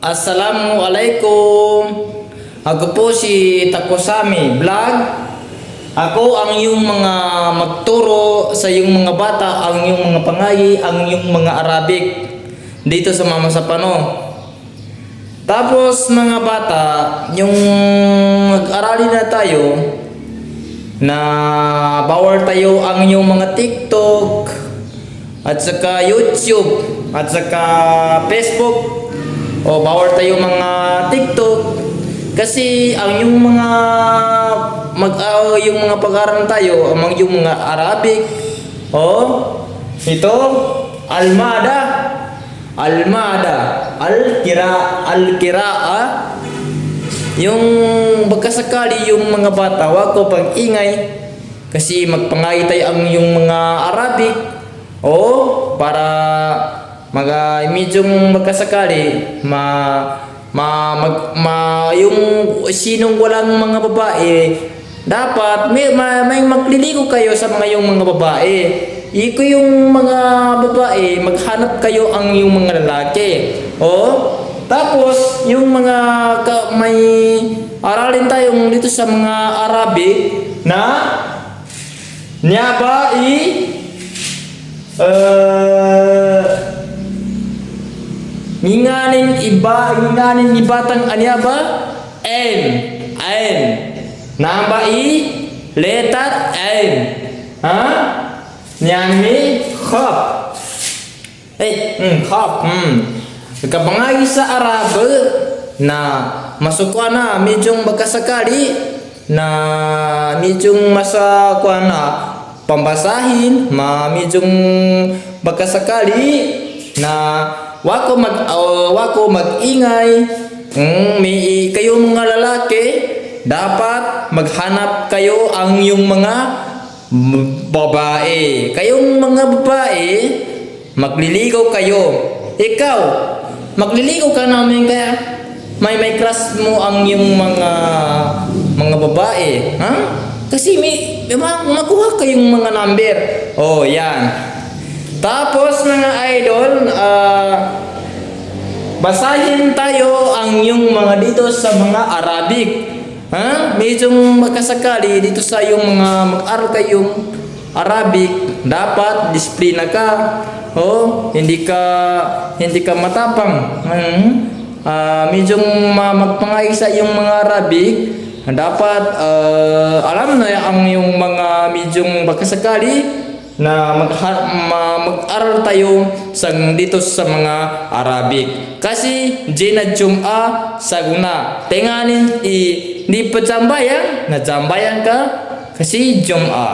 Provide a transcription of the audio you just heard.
Assalamualaikum. Ako po si Takosami Vlog. Ako ang iyong mga magturo sa iyong mga bata, ang iyong mga pangayi, ang iyong mga Arabic dito sa Mama Sapano. Tapos mga bata, yung mag-aralin na tayo na bawal tayo ang iyong mga TikTok at saka YouTube at saka Facebook. O bawal tayo mga TikTok kasi ang yung mga yung mga pag-aaral tayo, ang yung mga Arabic. Ito Almada, Al-Qira'a. Yung baka-sakali yung mga bata, wag ko pang ingay kasi magpangay tayo ang yung mga Arabic para medyong magkasakali yung sinong walang mga babae, dapat may magliligo kayo sa mga yung mga babae. Iko yung mga babae, maghanap kayo ang yung mga lalaki. Tapos yung mga may aralin tayong dito sa mga Arabic na nginganin ibatang anyaba n nambai letter n nyami khop kapangagi sa Arab na masukwa na medyong magkasakali na medyong masakwa na pambasahin medyong magkasakali na wako mag-ingay. May kayo mga lalaki, dapat maghanap kayo ang yung mga babae. Kayong mga babae, magliligaw kayo. Ikaw, magliligaw ka namin kaya may crush mo ang yung mga babae. Kasi may makuha kayong mga number. Yan. Tapos mga idol, basahin tayo ang yung mga dito sa mga Arabic. Medyong magkasakali dito sa yung mga mag-aral kayong Arabic, dapat disiplina ka. Hindi ka matapang. Medyong magpangay sa yung mga Arabic, dapat alam na ang yung mga medyong magkasakali na mag-aral tayo dito sa mga Arabic. Kasi Jina Jum'a saguna. Tenganin di pajambayan, najambayan ka kasi Jum'a.